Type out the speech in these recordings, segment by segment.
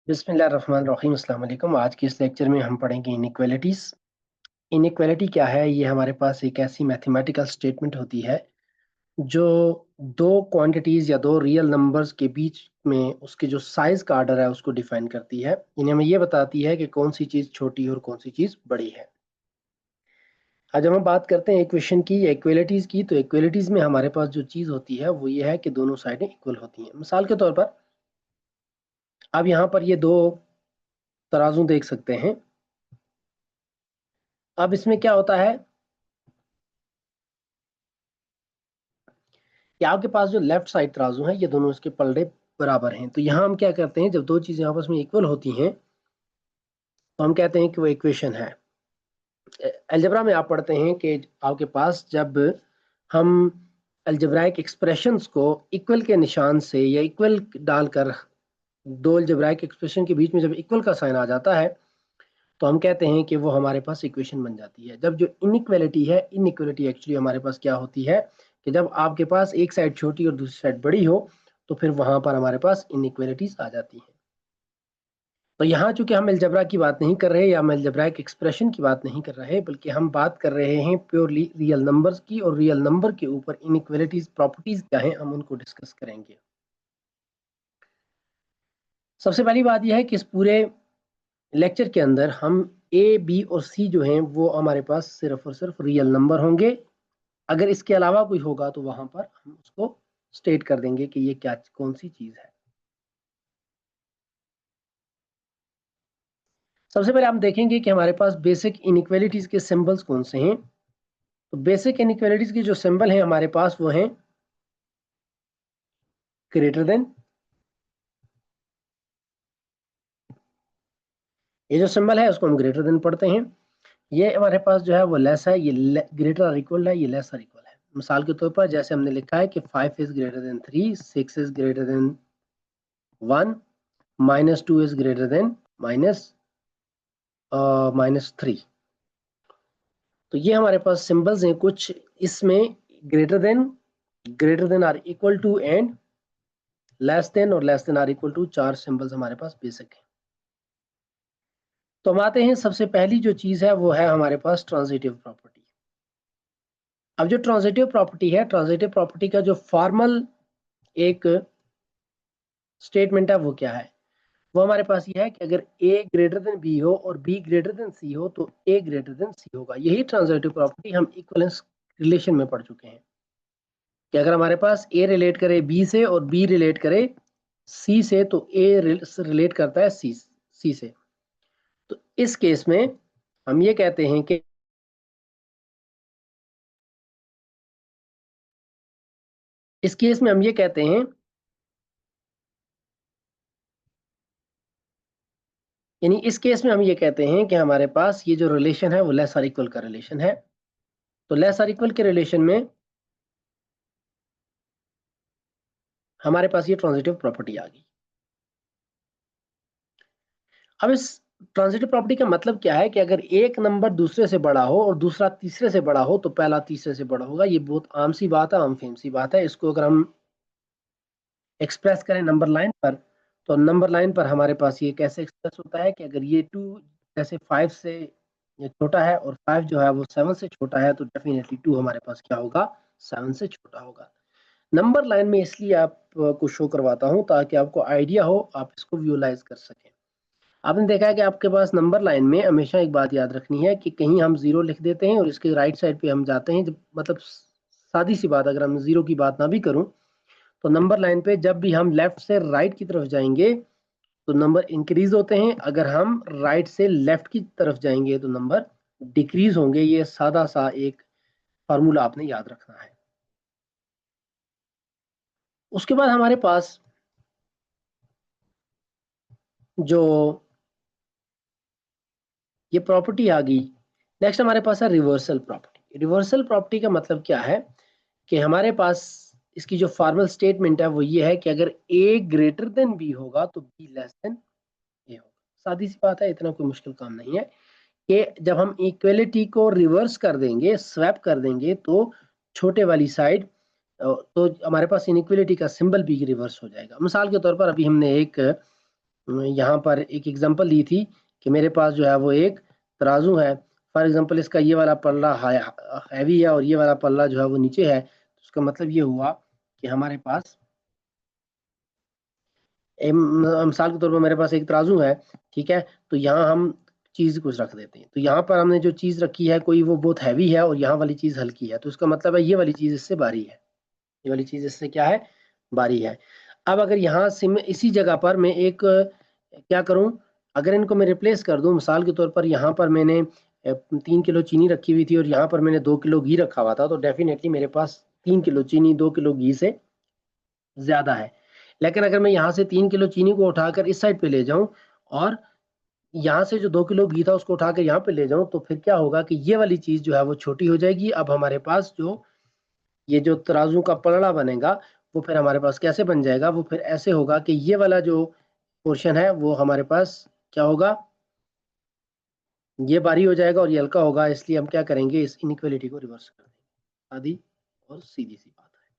बिस्मिल्लाहिर्रहमानिर्रहीम अस्सलाम वालेकुम। आज के इस लेक्चर में हम पढ़ेंगे इनइक्वालिटीज। इनइक्वालिटी क्या है? ये हमारे पास एक ऐसी मैथमेटिकल स्टेटमेंट होती है जो दो क्वांटिटीज या दो रियल नंबर्स के बीच में उसके जो साइज का आर्डर है उसको डिफाइन करती है। इन्हें हमें ये बताती है कि कौन सी चीज छोटी और कौन सी चीज बड़ी है। आज हम बात करते हैं इक्वेशन की या इक्वालिटीज की। तो इक्वालिटीज में हमारे पास जो चीज होती है वो ये है कि दोनों साइडें इक्वल होती हैं। मिसाल के तौर पर अब यहाँ पर ये दो तराजू देख सकते हैं। अब इसमें क्या होता है कि आपके पास जो लेफ्ट साइड तराजू है ये दोनों इसके पलड़े बराबर हैं। तो यहाँ हम क्या करते हैं, जब दो चीजें आपस में इक्वल होती हैं तो हम कहते हैं कि वो इक्वेशन है। अलजेब्रा में आप पढ़ते हैं कि आपके पास जब हम अलजेब्राइक एक्सप्रेशंस को इक्वल के निशान से या इक्वल डालकर दो अलजेब्राइक एक्सप्रेशन के बीच में जब इक्वल का साइन आ जाता है तो हम कहते हैं कि वो हमारे पास इक्वेशन बन जाती है। जब जो इनइक्वालिटी है, इनइक्वालिटी एक्चुअली हमारे पास क्या होती है कि जब आपके पास एक साइड छोटी और दूसरी साइड बड़ी हो तो फिर वहां पर हमारे पास इनइक्वालिटीज आ जाती हैं। तो यहाँ चूंकि हम अलजबरा की बात नहीं कर रहे या हम अलजब्राइक एक्सप्रेशन की बात नहीं कर रहे, बल्कि हम बात कर रहे हैं प्योरली रियल नंबर्स की, और रियल नंबर के ऊपर इनइक्वालिटीज प्रॉपर्टीज क्या है हम उनको डिस्कस करेंगे। सबसे पहली बात यह है कि इस पूरे लेक्चर के अंदर हम ए बी और सी जो हैं वो हमारे पास सिर्फ और सिर्फ रियल नंबर होंगे। अगर इसके अलावा कोई होगा तो वहां पर हम उसको स्टेट कर देंगे कि ये क्या कौन सी चीज है। सबसे पहले हम देखेंगे कि हमारे पास बेसिक इनइक्वालिटीज के सिंबल्स कौन से हैं। तो बेसिक इनइक्वालिटीज के जो सिंबल हैं हमारे पास वो हैं ग्रेटर देन। ये जो सिंबल है उसको हम ग्रेटर देन पढ़ते हैं। ये हमारे पास जो है वो लेस है, ये ग्रेटर और इक्वल है, ये लेस और इक्वल है। मिसाल के तौर पर जैसे हमने लिखा है कि 5 is greater than 3, 6 is greater than 1, -2 is greater than -3। तो ये हमारे पास सिंबल्स हैं कुछ। इसमें greater than or equal to and less than और less than or equal to, चार सिंबल्स हमारे पास बेसिक हैं। तो हम आते हैं, सबसे पहली जो चीज है वो है हमारे पास ट्रांजिटिव प्रॉपर्टी। अब जो ट्रांजिटिव प्रॉपर्टी है, ट्रांजिटिव प्रॉपर्टी का जो फॉर्मल एक स्टेटमेंट है वो क्या है? वो हमारे पास ये है कि अगर ए ग्रेटर देन बी हो और बी ग्रेटर देन सी हो तो ए ग्रेटर देन सी होगा। यही ट्रांजिटिव प्रॉपर्टी हम इक्विवेलेंस रिलेशन में पढ़ चुके हैं कि अगर हमारे पास ए रिलेट करे बी से और बी रिलेट करे सी से तो ए रिलेट करता है सी से। तो इस केस में हम ये कहते हैं कि इस केस में हम ये कहते हैं यानी इस केस में हम ये कहते हैं कि हमारे पास ये जो रिलेशन है वो लेस और इक्वल का रिलेशन है। तो लेस और इक्वल के रिलेशन में हमारे पास ये ट्रांजिटिव प्रॉपर्टी आ गई। अब इस ट्रांजिटिव प्रॉपर्टी का मतलब क्या है कि अगर एक नंबर दूसरे से बड़ा हो और दूसरा तीसरे से बड़ा हो तो पहला तीसरे से बड़ा होगा। ये बहुत आम सी बात है, आम फेम सी बात है। इसको अगर हम एक्सप्रेस करें नंबर लाइन पर तो नंबर लाइन पर हमारे पास ये कैसे एक्सप्रेस होता है कि अगर ये 2 जैसे 5 से ये छोटा है और 5 जो है वो 7 से छोटा है तो डेफिनेटली 2 हमारे पास क्या होगा, 7 से छोटा होगा। नंबर लाइन में इसलिए आपको शो करवाता हूं ताकि आपको आइडिया हो, आप इसको विजुअलाइज कर सकें। आपने देखा है कि आपके पास नंबर लाइन में हमेशा एक बात याद रखनी है कि कहीं हम जीरो लिख देते हैं और इसके राइट साइड पे हम जाते हैं। जब मतलब सादी सी बात, अगर हम जीरो की बात ना भी करूं तो नंबर लाइन पे जब भी हम लेफ्ट से राइट की तरफ जाएंगे तो नंबर इंक्रीज होते हैं, अगर हम राइट से लेफ्ट की तरफ जाएंगे तो नंबर डिक्रीज होंगे। ये सादा सा एक फार्मूला आपने याद रखना है। उसके बाद हमारे पास जो ये प्रॉपर्टी आ गई, नेक्स्ट हमारे पास है रिवर्सल प्रॉपर्टी। रिवर्सल प्रॉपर्टी का मतलब क्या है कि हमारे पास इसकी जो फॉर्मल स्टेटमेंट है वो ये है कि अगर ए ग्रेटर देन बी होगा तो बी लेस देन ए होगा। सादी सी बात है, इतना कोई मुश्किल काम नहीं है कि जब हम इक्वलिटी को रिवर्स कर देंगे, स्वैप कर देंगे तो छोटे वाली साइड तो हमारे पास इनइक्वलिटी का सिंबल भी रिवर्स हो जाएगा। मिसाल के तौर पर अभी हमने एक यहाँ पर एक एग्जांपल दी थी कि मेरे पास जो है वो एक तराजू है, फॉर एग्जांपल इसका ये वाला पल्ला हैवी है और ये वाला पल्ला जो है वो नीचे है, तो उसका मतलब ये हुआ कि हमारे पास मिसाल के तौर पर मेरे पास एक तराजू है, ठीक है, तो यहाँ हम चीज कुछ रख देते हैं, तो यहाँ पर हमने जो चीज रखी है कोई वो बहुत हैवी है और यहाँ वाली चीज हल्की है, तो इसका मतलब है ये वाली चीज इससे भारी है, ये वाली चीज इससे क्या है, भारी है। अब अगर यहाँ से मैं इसी जगह पर मैं एक क्या करूं, अगर इनको मैं रिप्लेस कर दूं, मिसाल के तौर पर यहाँ पर मैंने 3 किलो चीनी रखी हुई थी और यहाँ पर मैंने 2 किलो घी रखा हुआ था, तो डेफिनेटली मेरे पास 3 किलो चीनी 2 किलो घी से ज्यादा है। लेकिन अगर मैं यहाँ से 3 किलो चीनी को उठाकर इस साइड पे ले जाऊं और यहाँ से जो 2 किलो घी था उसको उठाकर यहाँ पे ले जाऊं, तो फिर क्या होगा कि ये वाली चीज जो है वो छोटी हो जाएगी। अब हमारे पास जो ये जो तराजू का पलड़ा बनेगा वो फिर हमारे पास कैसे बन जाएगा, वो फिर ऐसे होगा कि ये वाला जो पोर्शन है वो हमारे पास क्या होगा, ये भारी हो जाएगा और ये हल्का होगा, इसलिए हम क्या करेंगे, इस इनइक्वालिटी को रिवर्स कर देंगे। आधी और सीधी सी बात है।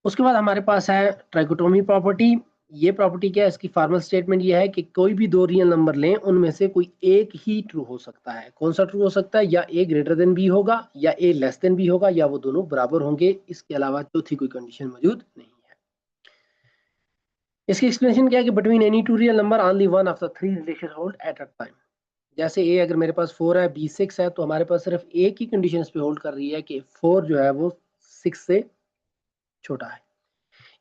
उसके बाद हमारे पास है ट्राइकोटोमी प्रॉपर्टी। ये प्रॉपर्टी क्या है, इसकी फॉर्मल स्टेटमेंट ये है कि कोई भी दो रियल नंबर लें उनमें से कोई एक ही ट्रू हो सकता है। कौन सा ट्रू हो सकता है, या ए ग्रेटर देन बी होगा, या ए लेस देन बी होगा, या वो दोनों बराबर होंगे, इसके अलावा चौथी कोई कंडीशन मौजूद नहीं है। इसकी एक्सप्लेनेशन क्या है कि between any two real number only one of the three relation hold at a time. जैसे ए अगर मेरे पास 4 है, बी 6 है, तो हमारे पास सिर्फ एक ही कंडीशन इस पे होल्ड कर रही है कि 4 जो है वो 6 से छोटा है।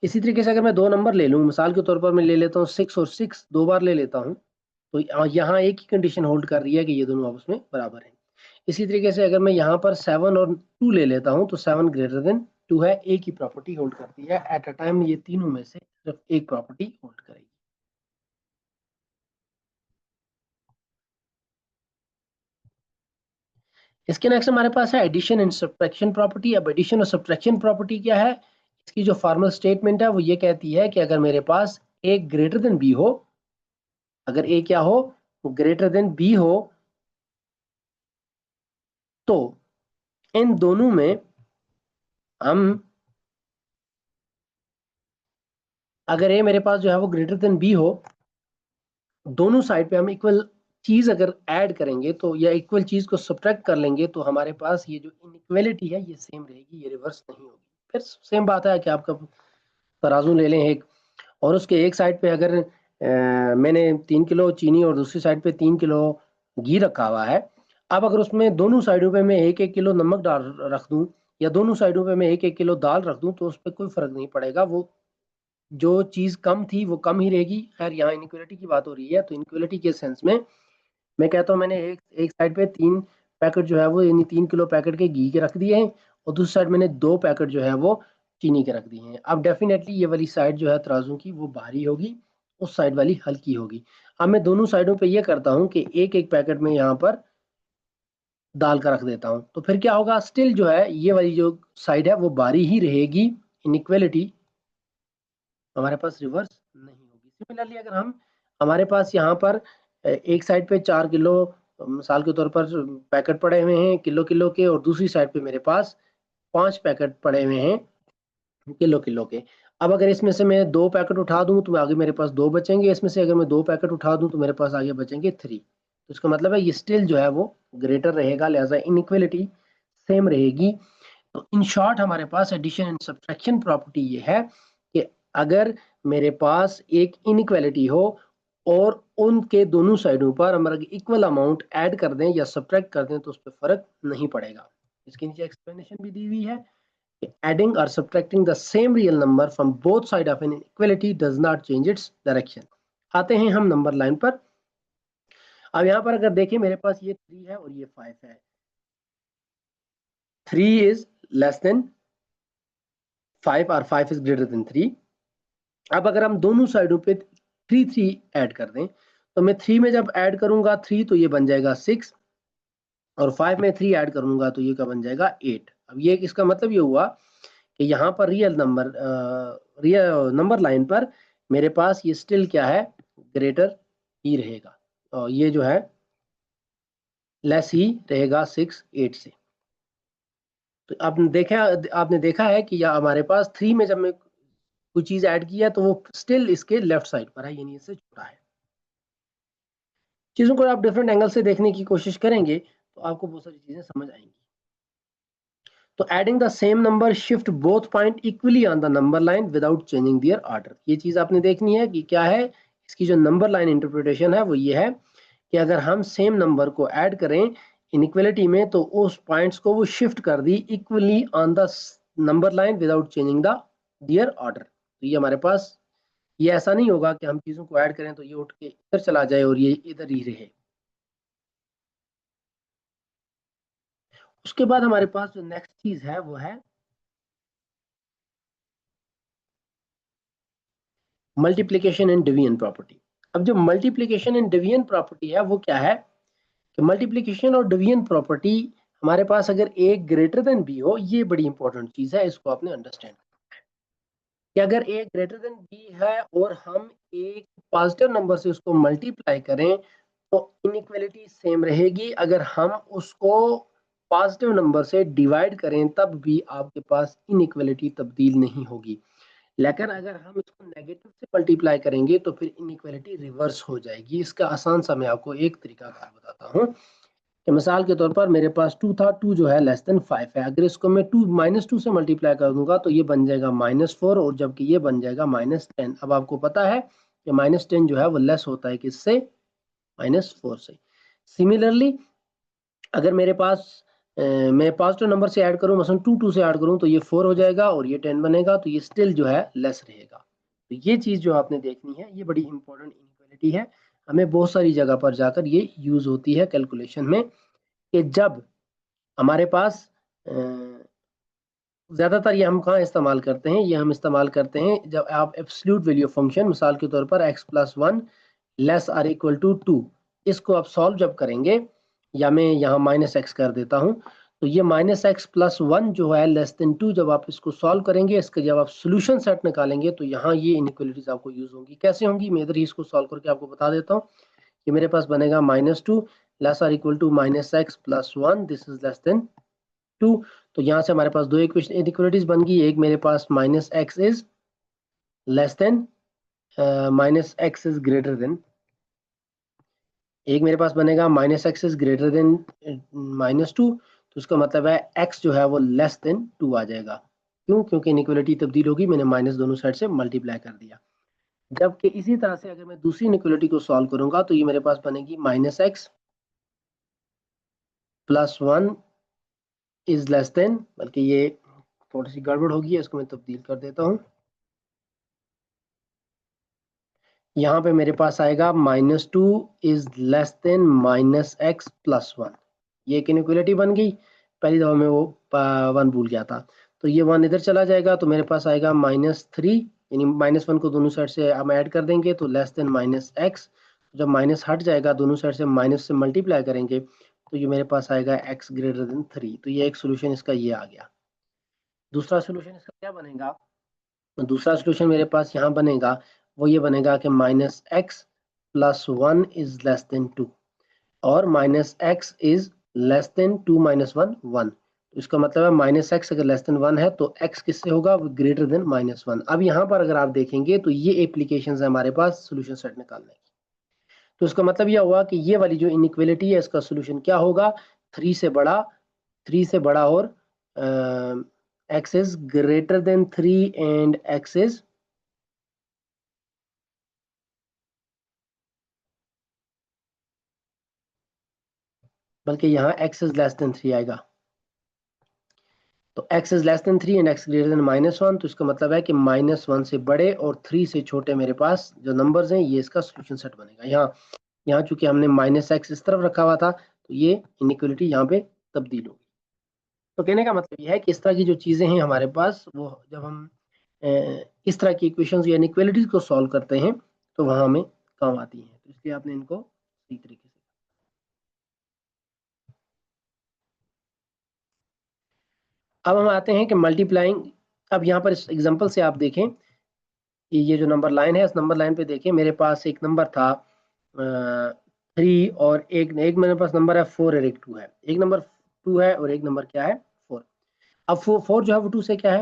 इसी तरीके से अगर मैं दो नंबर ले लूँ, मिसाल के तौर पर मैं ले लेता हूँ 6 और 6 दो बार ले लेता हूँ, तो यहाँ एक ही कंडीशन होल्ड कर रही है कि ये दोनों आपस में बराबर हैं। इसी तरीके से अगर मैं यहाँ पर 7 और 2 ले लेता हूँ, तो 7 ग्रेटर देन 2 है, एक ही प्रॉपर्टी होल्ड करती है। एट अ टाइम ये तीनों में से सिर्फ एक प्रॉपर्टी होल्ड करेगी। इसके नेक्स्ट हमारे पास है एडिशन एंड सब्ट्रैक्शन प्रॉपर्टी। अब एडिशन और सब्ट्रैक्शन प्रॉपर्टी क्या है, इसकी जो फॉर्मल स्टेटमेंट है वो ये कहती है कि अगर मेरे पास ए ग्रेटर देन बी हो, अगर ए क्या हो, ग्रेटर देन बी हो, तो इन दोनों में हम, अगर ए मेरे पास जो है वो ग्रेटर देन बी हो, दोनों साइड पे हम इक्वल चीज अगर ऐड करेंगे तो, या इक्वल चीज को सब्ट्रैक्ट कर लेंगे, तो हमारे पास ये जो इनइक्वालिटी है ये सेम रहेगी, ये रिवर्स नहीं होगी। फिर सेम बात है कि आपका तराजू ले लें एक, और उसके एक साइड पे अगर मैंने 3 किलो चीनी और दूसरी साइड पे 3 किलो घी रखा हुआ है, अब अगर उसमें दोनों साइडों पे मैं एक एक किलो नमक डाल रख दूं, या दोनों साइडों पे मैं एक एक किलो दाल रख दूं, तो उस पर कोई फर्क नहीं पड़ेगा, वो जो चीज कम थी वो कम ही रहेगी। खैर यहाँ इनइक्वालिटी की बात हो रही है, तो इनइक्वालिटी के सेंस में मैं कहता हूँ मैंने एक एक साइड पे 3 पैकेट जो है वो, यानी 3 किलो पैकेट के घी के रख दिए हैं, और दूसरी साइड मैंने 2 पैकेट जो है वो चीनी के रख दिए हैं। अब डेफिनेटली ये वाली साइड जो है तराजू की वो भारी होगी, उस साइड वाली हल्की होगी। अब मैं दोनों साइडों पे ये करता हूँ कि एक एक पैकेट में यहाँ पर दाल का रख देता हूँ, तो फिर क्या होगा, स्टिल जो है ये वाली जो साइड है वो भारी ही रहेगी, इनइक्वालिटी हमारे पास रिवर्स नहीं होगी। सिमिलरली अगर हम, हमारे पास यहाँ पर एक साइड पे 4 किलो मिसाल के तौर पर पैकेट पड़े हुए हैं किलो किलो के, और दूसरी साइड पे मेरे पास 5 पैकेट पड़े हुए हैं किलो किलो के। अब अगर इसमें से मैं 2 पैकेट उठा दूं तो आगे मेरे पास 2 बचेंगे, इसमें से अगर मैं 2 पैकेट उठा दूं तो मेरे पास आगे बचेंगे 3। तो इसका मतलब है ये स्टिल जो है वो ग्रेटर रहेगा, लिहाजा इनइक्वालिटी सेम रहेगी। तो इन शॉर्ट हमारे पास एडिशन एंड सब्ट्रैक्शन प्रॉपर्टी ये है कि अगर मेरे पास एक इनइक्वालिटी हो और उनके दोनों साइडों पर हम अगर इक्वल अमाउंट ऐड कर दें या सब्ट्रैक्ट कर दें तो उस पर फर्क नहीं पड़ेगा। इसके नीचे एक्सप्लेनेशन भी दी हुई है कि adding or subtracting the same real number from both side of an inequality does not change its direction। आते हैं हम नंबर लाइन पर। अब यहाँ पर अगर देखें मेरे पास ये 3 है और ये 5 है, 3 इज लेस देन 5 और 5 इज ग्रेटर देन 3। अब अगर हम दोनों साइडों पे 3 ऐड कर दें, तो मैं 3 में जब ऐड करूंगा 3 तो ये बन जाएगा 6, और 5 में 3 ऐड करूंगा तो ये क्या बन जाएगा 8। अब ये इसका मतलब ये हुआ कि यहाँ पर रियल नंबर लाइन पर मेरे पास ये स्टिल क्या है, ग्रेटर ही रहेगा, और ये जो है लेस ही रहेगा 6 8 से। तो आपने देखा है कि या हमारे पास 3 में जब मैं कोई चीज ऐड की है तो वो स्टिल इसके लेफ्ट साइड पर है, यानी इससे छोटा है। चीजों को आप डिफरेंट एंगल से देखने की कोशिश करेंगे तो आपको बहुत सारी चीजें समझ आएंगी। तो adding the same number shift both point equally on the number line without changing their order. ये चीज आपने देखनी है कि क्या है इसकी जो नंबर लाइन इंटरप्रिटेशन है वो ये है कि अगर हम सेम नंबर को ऐड करें इनइक्वलिटी में तो उस पॉइंट्स को वो शिफ्ट कर दी equally on the number line without changing the their order. तो ये हमारे पास ये ऐसा नहीं होगा कि हम चीजों को ऐड करें तो ये उठ के इधर चला जाए और ये इधर ही रहे। उसके बाद हमारे पास जो नेक्स्ट चीज है वो है मल्टीप्लीकेशन एंड डिवीजन प्रॉपर्टी। अब जो मल्टीप्लीकेशन एंड डिवीजन प्रॉपर्टी है वो क्या है कि मल्टीप्लीकेशन और डिवीजन प्रॉपर्टी हमारे पास अगर ए ग्रेटर देन बी हो, ये बड़ी इंपॉर्टेंट चीज है, इसको आपने अंडरस्टैंड कि अगर ए ग्रेटर देन बी है और हम एक पॉजिटिव नंबर से उसको मल्टीप्लाई करें तो इनइक्वालिटी सेम रहेगी। अगर हम उसको पॉजिटिव नंबर से डिवाइड करें तब भी आपके पास इनइक्वालिटी तब्दील नहीं होगी। लेकिन अगर हम इसको नेगेटिव से मल्टीप्लाई करेंगे तो फिर इनइक्वालिटी रिवर्स हो जाएगी। इसका आसान सा मैं आपको एक तरीका कार बताता हूँ कि मिसाल के तौर पर मेरे पास 2 था, 2 जो है लेस देन 5 है। अगर इसको मैं 2 -2 से मल्टीप्लाई कर दूंगा तो ये बन जाएगा -4 और जबकि ये बन जाएगा -10। अब आपको पता है कि -10 जो है वो लेस होता है किससे, -4 से। सिमिलरली अगर मेरे पास मैं पॉजिटिव नंबर से ऐड करूं, मसलन 2 2 से ऐड करूं तो ये 4 हो जाएगा और ये 10 बनेगा, तो ये स्टिल जो है लेस रहेगा। तो ये चीज जो आपने देखनी है ये बड़ी इंपॉर्टेंट इनइक्वालिटी है, हमें बहुत सारी जगह पर जाकर ये यूज होती है कैलकुलेशन में कि जब हमारे पास ज्यादातर ये हम कहाँ इस्तेमाल करते हैं, ये हम इस्तेमाल करते हैं जब आप एब्सोल्यूट वैल्यू फंक्शन मिसाल के तौर पर x+1 less or equal to 2 इसको आप सॉल्व जब करेंगे, या मैं यहाँ -x कर देता हूँ, तो ये -x+1 जो है लेस देन 2 जब आप इसको सॉल्व करेंगे, इसका जब आप सोल्यूशन सेट निकालेंगे तो यहाँ ये इनइक्वालिटीज आपको यूज होंगी। कैसे होंगी मैं इधर ही इसको सॉल्व करके आपको बता देता हूँ। ये मेरे पास बनेगा -2 less or equal to -x+1 this is less than 2। तो यहाँ से हमारे पास दो इनइक्वालिटीज बन गई, एक मेरे पास -x is less then -x is greater then, एक मेरे पास बनेगा -x इज ग्रेटर देन -2। तो इसका मतलब है x जो है वो लेस देन 2 आ जाएगा। क्यों? क्योंकि इनइक्वालिटी तब्दील होगी, मैंने माइनस दोनों साइड से मल्टीप्लाई कर दिया। जबकि इसी तरह से अगर मैं दूसरी इनइक्वालिटी को सॉल्व करूंगा तो ये मेरे पास बनेगी -x+1 इज लेस देन, बल्कि ये थोड़ी सी गड़बड़ होगी, इसको मैं तब्दील कर देता हूँ। यहाँ पे मेरे पास आएगा -2 इज लेस देन -x+1। ये एक इनइक्वालिटी बन गई, पहली दफा में वो 1 भूल गया था, तो ये 1 इधर चला जाएगा तो मेरे पास आएगा -3, यानी -1 को दोनों साइड से हम ऐड कर देंगे तो लेस देन -x। जब माइनस हट जाएगा दोनों साइड से माइनस से मल्टीप्लाई करेंगे तो ये मेरे पास आएगा x ग्रेटर देन 3। तो ये एक सोल्यूशन इसका ये आ गया। दूसरा सोल्यूशन इसका क्या बनेगा, दूसरा सोल्यूशन मेरे पास यहाँ बनेगा, वो ये बनेगा कि -x+1 इज लेस देन 2 और -x इज लेस देन 2 - 1 1। तो इसका मतलब है -x अगर लेस देन 1 है तो x किससे होगा, वो ग्रेटर देन -1। अब यहाँ पर अगर आप देखेंगे तो ये एप्लीकेशन है हमारे पास सोल्यूशन सेट निकालने की। तो इसका मतलब यह हुआ कि ये वाली जो इनइक्वालिटी है इसका सोल्यूशन क्या होगा, 3 से बड़ा, 3 से बड़ा और x is greater than 3 and x is बल्कि यहाँ x इज लेस देन 3 आएगा। तो x is less then 3 and x greater than -1। तो इसका मतलब है कि -1 से बड़े और 3 से छोटे मेरे पास जो नंबर्स हैं ये इसका सोल्यूशन सेट बनेगा। यहाँ यहाँ चूंकि हमने -x इस तरफ रखा हुआ था तो ये इनइक्वालिटी यहाँ पे तब्दील होगी। तो कहने का मतलब ये है कि इस तरह की जो चीजें हैं हमारे पास, वो जब हम इस तरह की इक्वेशंस या इनइक्वालिटीज को सॉल्व करते हैं तो वहां हमें काम आती हैं। तो इसलिए आपने इनको सही तरीके से, अब हम आते हैं कि मल्टीप्लाइंग। अब यहाँ पर इस एग्जांपल से आप देखें कि ये जो नंबर लाइन है, इस नंबर लाइन पे देखें मेरे पास एक नंबर था 3 और एक एक मेरे पास नंबर है 4 और एक 2 है। एक नंबर 2 है और एक नंबर क्या है 4। अब 4 जो है वो 2 से क्या है,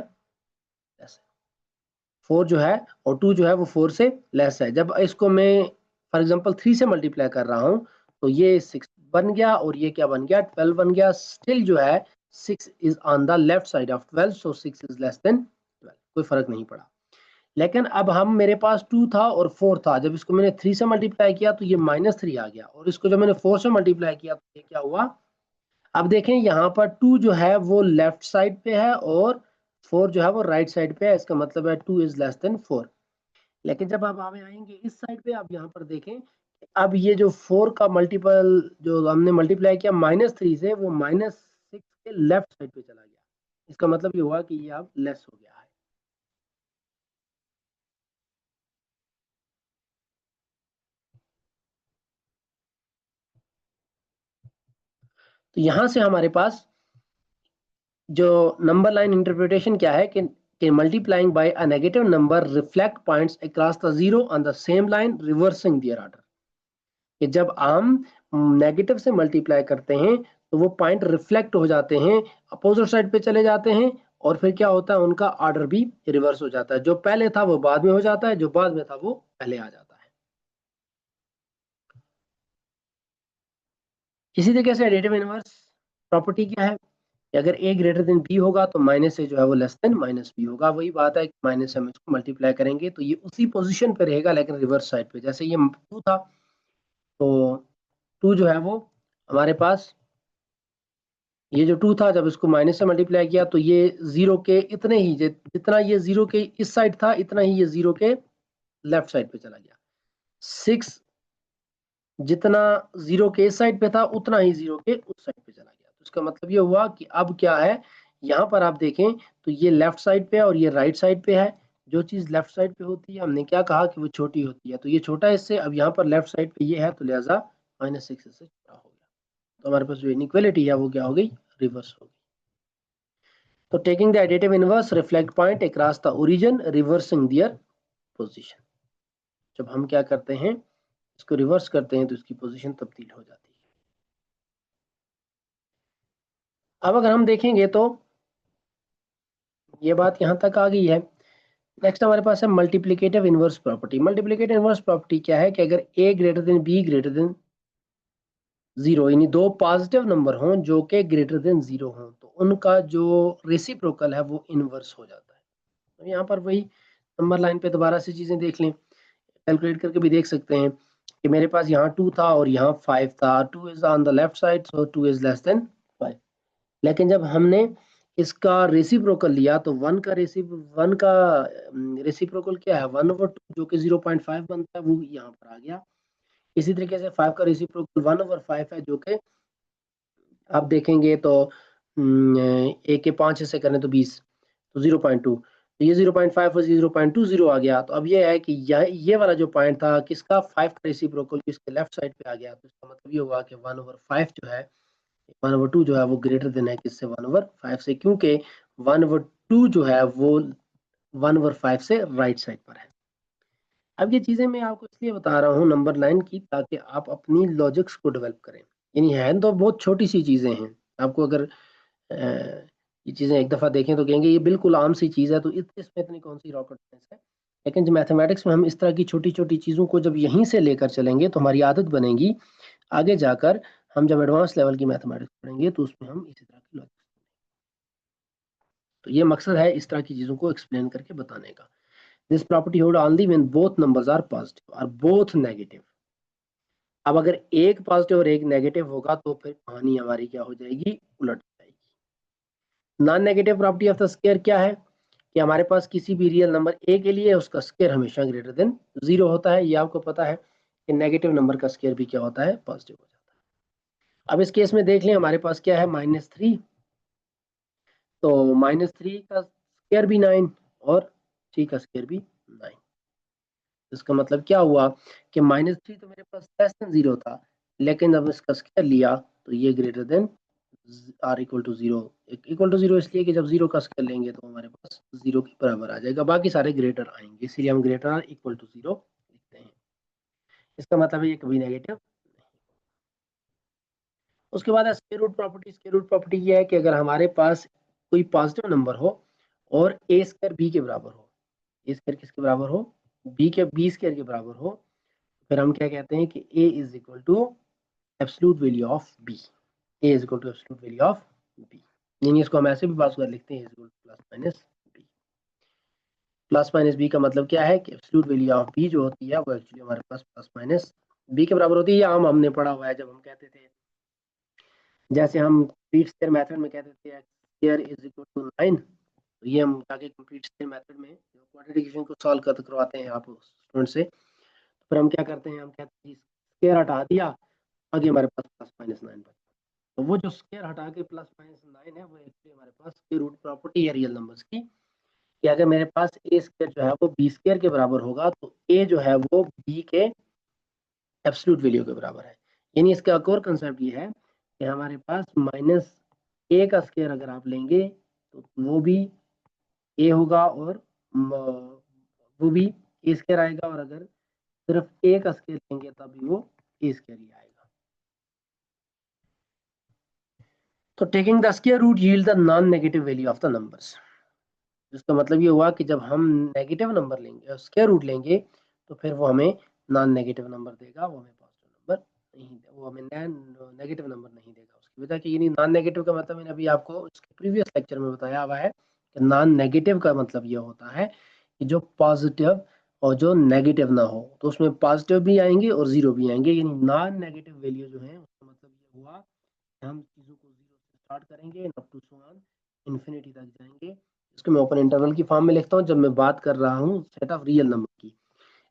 4 जो है और 2 जो है वो 4 से लेस है। जब इसको मैं फॉर एग्जांपल 3 से मल्टीप्लाई कर रहा हूँ तो ये 6 बन गया और ये क्या बन गया, 12 बन गया। स्टिल जो है 6 is on the left side of 12, so 6 is less then 12, कोई फर्क नहीं पड़ा। लेकिन अब हम मेरे पास 2 था और 4 था, जब इसको मैंने 3 से मल्टीप्लाई किया तो ये -3 आ गया, और इसको जब मैंने 4 से मल्टीप्लाई किया तो ये क्या हुआ। अब देखें यहाँ पर 2 जो है वो लेफ्ट साइड पे है और 4 जो है वो राइट साइड पे है, इसका मतलब है 2 इज लेस देन 4। लेकिन जब आप आगे आएंगे इस साइड पे, आप यहाँ पर देखें, अब ये जो 4 का मल्टीपल जो हमने मल्टीप्लाई किया -3 से, वो -6 के लेफ्ट साइड पे चला गया। इसका मतलब ये हुआ कि ये अब लेस हो गया है। तो यहां से हमारे पास जो नंबर लाइन इंटरप्रिटेशन क्या है कि multiplying by a negative number reflect points across the zero on the same line reversing their order. कि जब हम नेगेटिव से मल्टीप्लाई करते हैं तो वो पॉइंट रिफ्लेक्ट हो जाते हैं, अपोजिट साइड पे चले जाते हैं, और फिर क्या होता है, उनका ऑर्डर भी रिवर्स हो जाता है। जो पहले था वो बाद में हो जाता है, जो बाद में था वो पहले आ जाता है। इसी तरीके से एडिटिव इनवर्स प्रॉपर्टी क्या है कि अगर a ग्रेटर देन b होगा तो माइनस a जो है वो लेस देन माइनस b होगा। वही बात है कि माइनस से हम इसको मल्टीप्लाई करेंगे तो ये उसी पोजीशन पे रहेगा, लेकिन रिवर्स साइड पे। जैसे ये 2 था तो 2 जो है वो हमारे पास, ये जो 2 था जब इसको माइनस से मल्टीप्लाई किया तो ये जीरो के इतने ही, जितना ये जीरो के इस साइड था इतना ही ये जीरो के लेफ्ट साइड पे चला गया। 6 जितना जीरो के इस साइड पे था उतना ही जीरो के उस साइड पे चला गया। तो इसका मतलब ये हुआ कि अब क्या है, यहाँ पर आप देखें तो ये लेफ्ट साइड पे है और ये राइट साइड पे है। जो चीज लेफ्ट साइड पे होती है हमने क्या कहा कि वो छोटी होती है, तो ये छोटा है इससे। अब यहाँ पर लेफ्ट साइड पे ये है तो लिहाजा -6 इससे छोटा हो गया। तो हमारे पास जो इनइक्वालिटी है वो क्या हो गई, रिवर्स हो गई। तो taking the additive inverse reflect point across the origin reversing their position. जब हम क्या करते हैं, इसको रिवर्स करते हैं तो इसकी पोजीशन तब्दील हो जाती है। अब अगर हम देखेंगे तो ये बात यहाँ तक आ गई है। नेक्स्ट हमारे पास है multiplicative inverse property. Multiplicative inverse property क्या है कि अगर a greater than b greater than 0, यानी दो पॉजिटिव नंबर हों जो कि ग्रेटर देन 0 हों, तो उनका जो रेसिप्रोकल है वो इनवर्स हो जाता है। तो यहाँ पर वही नंबर लाइन पे दोबारा से चीजें देख लें, कैलकुलेट करके भी देख सकते हैं कि मेरे पास यहाँ 2 था और यहाँ 5 था। 2 is on the left side, so 2 is less then 5। लेकिन जब हमने इसका रेसिप्रोकल लिया तो 1 का रेसिप्रोकल क्या है, 1/2 जो कि 0.5 बनता है, वो यहाँ पर आ गया। इसी तरीके से 5 का रेसिप्रोकल 1/5 है, जो कि आप देखेंगे तो ए के 5 हिस्से करें तो 20, तो 0.2, तो ये 0.5 और 0.20 आ गया। तो अब ये है कि ये वाला जो पॉइंट था किसका, 5 का रेसिप्रोकल किसके लेफ्ट साइड पे आ गया। तो इसका मतलब ये हुआ कि 1/5 जो है, 1/2 जो है वो ग्रेटर देन है किससे, 1/5 से, क्योंकि 1/2 जो है वो 1/5 से राइट साइड पर है। अब ये चीजें मैं आपको इसलिए बता रहा हूँ नंबर लाइन की, ताकि आप अपनी लॉजिक्स को डेवलप करें। यानी है तो बहुत छोटी सी चीजें हैं, आपको अगर ये चीजें एक दफा देखें तो कहेंगे ये बिल्कुल आम सी चीज है, तो इसमें इतनी कौन सी रॉकेट साइंस है। लेकिन जो मैथमेटिक्स में हम इस तरह की छोटी छोटी चीजों को जब यहीं से लेकर चलेंगे तो हमारी आदत बनेगी। आगे जाकर हम जब एडवांस लेवल की मैथमेटिक्स पढ़ेंगे तो उसमें हम इसी तरह की लॉजिक, तो ये मकसद है इस तरह की चीजों को एक्सप्लेन करके बताने का। This property hold only when both numbers are positive और बोथ नेगेटिव। अब अगर एक पॉजिटिव और एक नेगेटिव होगा तो फिर कहानी हमारी क्या हो जाएगी, उलट जाएगी। Non negative property of the square क्या है कि हमारे पास किसी भी रियल नंबर ए के लिए उसका स्क्वायर हमेशा ग्रेटर देन 0 होता है। ये आपको पता है कि नेगेटिव नंबर का स्क्वायर भी क्या होता है, पॉजिटिव हो जाता है। अब इस केस में देख लें, हमारे पास क्या है, -3, तो -3 का स्क्वायर भी 9 और 3 का स्क्वायर भी 9। इसका मतलब क्या हुआ कि -3 तो मेरे पास लेस देन 0 था, लेकिन जब इसका स्क्वायर लिया तो ये greater than or equal to 0। Equal to 0 इसलिए कि जब 0 का स्क्वायर लेंगे तो हमारे पास 0 के बराबर आ जाएगा, बाकी सारे ग्रेटर आएंगे, इसलिए हम ग्रेटर आर इक्वल टू 0 लिखते हैं। इसका मतलब है ये कभी नेगेटिव। उसके बाद square root property. Square root property ये है कि अगर हमारे पास कोई पॉजिटिव नंबर हो और ए स्क्वायर बी के बराबर हो, ए स्क्वायर किसके बराबर हो, बी स्क्वायर के बराबर हो, फिर हम क्या कहते हैं कि a is equal to absolute value of b, a is equal to absolute value of b. यानी इसको हम ऐसे भी पास कर लिखते हैं, is equal to plus minus b. Plus minus b का मतलब क्या है कि एब्सोल्यूट वैल्यू ऑफ बी जो होती है वो एक्चुअली हमारे पास प्लस माइनस बी के बराबर होती है। या हमने पढ़ा हुआ है जब हम कहते थे, जैसे हम कंप्लीट स्क्वायर मेथड में कहते थे x square is equal to 9, तो ये हम जाके कंप्लीट स्क्वायर मेथड में क्वाड्रेटिक इक्वेशन को सॉल्व कर करवाते हैं आप स्टूडेंट से, तो फिर हम क्या करते हैं, हम कहते हैं स्क्वायर हटा दिया, आगे हमारे पास प्लस माइनस 9 बचा। तो वो जो स्क्वायर हटा के प्लस माइनस 9 है वो एक्चुअली हमारे पास स्क्वायर रूट प्रॉपर्टी है रियल नंबर्स की, कि अगर मेरे पास ए स्क्वायर जो है वो बी स्क्वायर के बराबर होगा तो ए जो है वो बी के एब्सोल्यूट वैल्यू के बराबर है। यानी इसका एक और कंसेप्ट ये है कि हमारे पास माइनस ए का स्क्वायर अगर आप लेंगे तो वो भी ए होगा, और वो भी ए स्क्वायर आएगा, और अगर सिर्फ ए का स्क्वायर लेंगे तभी वो ए स्क्वायर ही आएगा। तो taking the square root yield the non negative value of the numbers. इसका मतलब ये हुआ कि जब हम नेगेटिव नंबर लेंगे, स्क्वायर रूट लेंगे, तो फिर वो हमें नॉन नेगेटिव नंबर देगा, वो हमें पॉजिटिव नंबर नहीं देगा, वो हमें नेगेटिव नंबर नहीं देगा। उसकी वजह कि यानी नॉन नेगेटिव का मतलब मैंने अभी आपको इसके प्रीवियस लेक्चर में बताया हुआ है कि नॉन नेगेटिव का मतलब ये होता है कि जो पॉजिटिव और जो नेगेटिव ना हो, तो उसमें पॉजिटिव भी आएंगे और जीरो भी आएंगे। यानी नॉन नेगेटिव वैल्यू जो है उसका मतलब ये हुआ कि हम चीज़ों को जीरो से स्टार्ट करेंगे up to so on infinity तक जाएंगे। इसको मैं ओपन इंटरवल की फॉर्म में लिखता हूँ जब मैं बात कर रहा हूँ सेट ऑफ रियल नंबर की।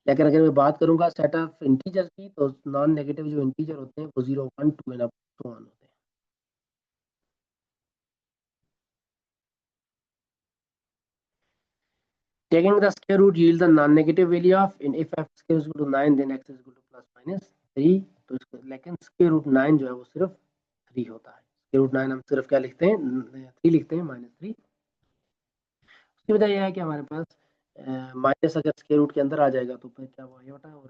लेकिन अगर मैं बात करूंगा सेट ऑफ इंटीजर की, तो नॉन नेगेटिव जो इंटीजर होते हैं वो 0 1 2 एंड अप टू 1 होते हैं। Taking the square root yield the non-negative value of in if x square is equal to 9 then x is equal to plus minus 3। तो इसको लेकिन स्क्वायर रूट 9 जो है वो सिर्फ 3 होता है। स्क्वायर रूट 9 हम सिर्फ क्या लिखते हैं, 3 लिखते हैं, -3। उसकी वजह यह है कि हमारे पास माइनस अगर स्क्वायर रूट के अंदर आ जाएगा तो फिर क्या वो आयोटा और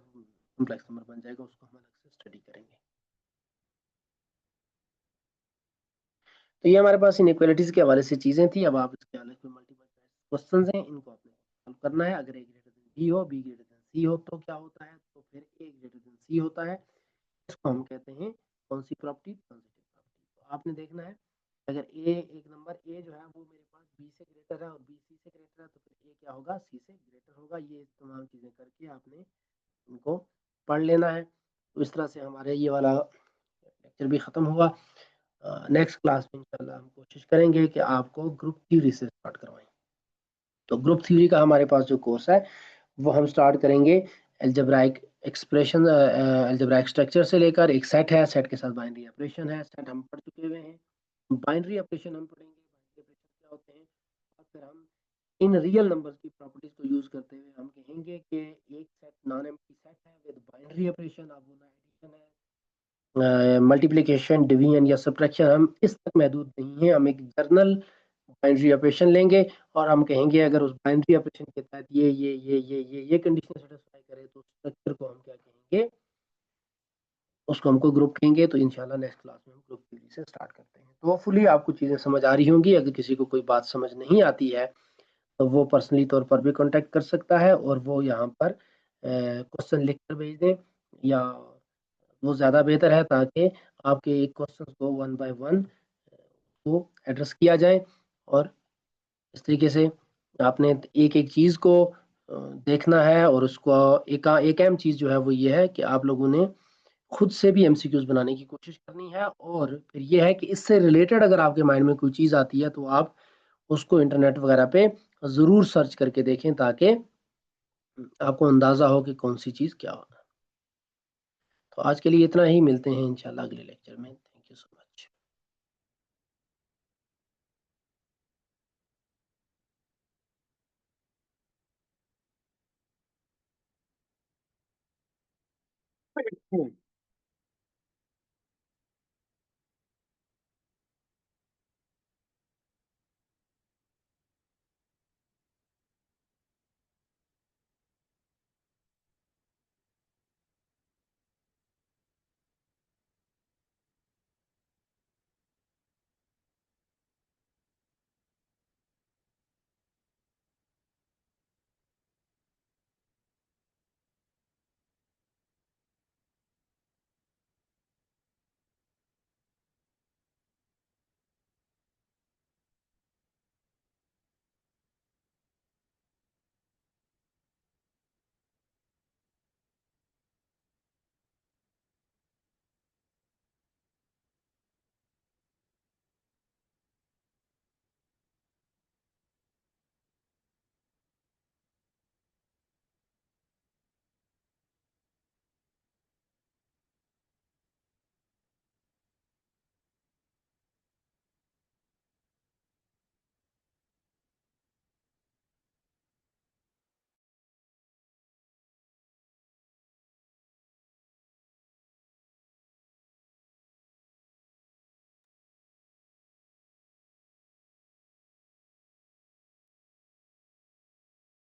कॉम्प्लेक्स नंबर बन जाएगा, उसको हम अलग से स्टडी करेंगे। तो ये हमारे पास इनइक्वालिटीज के हवाले से चीजें थी। अब आप इसके हवाले से मल्टीपल क्वेश्चन हैं, इनको आपने सॉल्व करना है। अगर ए ग्रेटर देन बी हो, बी ग्रेटर देन सी हो तो क्या होता है, तो फिर ए ग्रेटर देन सी होता है। इसको हम कहते हैं कौन सी प्रॉपर्टी, ट्रांजिटिव प्रॉपर्टी। तो आपने देखना है अगर ए एक नंबर ए जो है वो मेरे पास बी से ग्रेटर है और बी सी से ग्रेटर है, तो फिर ए क्या होगा, सी से ग्रेटर होगा। ये तमाम चीजें करके आपने इनको पढ़ लेना है। तो इस तरह से हमारे ये वाला लेक्चर भी खत्म हुआ। नेक्स्ट क्लास में इंशाल्लाह हम कोशिश करेंगे कि आपको ग्रुप थ्योरी से स्टार्ट करवाएं। तो ग्रुप थ्योरी का हमारे पास जो कोर्स है वो हम स्टार्ट करेंगे एल्जेब्राइक एक्सप्रेशन, एल्जेब्राइक स्ट्रक्चर से लेकर, एक सेट है, सेट के साथ बाइनरी ऑपरेशन है, सेट हम पढ़ चुके हुए हैं, बाइनरी ऑपरेशन हम पढ़ेंगे, बाइनरी ऑपरेशन क्या होते हैं, और फिर हम इन रियल नंबर्स की प्रॉपर्टीज को यूज करते हुए हम कहेंगे कि एक सेट नॉन एम्प्टी सेट है विद बाइनरी ऑपरेशन, अब वो एडिशन है, मल्टीप्लिकेशन, डिवीजन या सब्ट्रैक्शन, हम इस तक महदूद नहीं है। हम एक जर्नल बाइनरी ऑपरेशन लेंगे और हम कहेंगे अगर उस बाइनरी ऑपरेशन के तहत ये कंडीशन सेटिस्फाई करे तो स्ट्रक्चर को हम क्या कहेंगे, उसको हमको ग्रुप कहेंगे। तो इंशाल्लाह नेक्स्ट क्लास में हम ग्रुप थ्योरी से स्टार्ट करते हैं। तो होपफुली आपको चीज़ें समझ आ रही होंगी। अगर किसी को कोई बात समझ नहीं आती है तो वो पर्सनली तौर पर भी कांटेक्ट कर सकता है, और वो यहाँ पर क्वेश्चन लिख कर भेज दें, या वो ज़्यादा बेहतर है ताकि आपके एक क्वेश्चन को वन बाय वन को एड्रेस किया जाए। और इस तरीके से आपने एक एक चीज़ को देखना है, और उसको एक अहम चीज़ जो है वो ये है कि आप लोगों ने खुद से भी एमसीक्यूज बनाने की कोशिश करनी है। और फिर ये है कि इससे रिलेटेड अगर आपके माइंड में कोई चीज़ आती है तो आप उसको इंटरनेट वगैरह पे ज़रूर सर्च करके देखें ताकि आपको अंदाज़ा हो कि कौन सी चीज़ क्या होगा। तो आज के लिए इतना ही, मिलते हैं इंशाल्लाह अगले लेक्चर में। Thank you so much.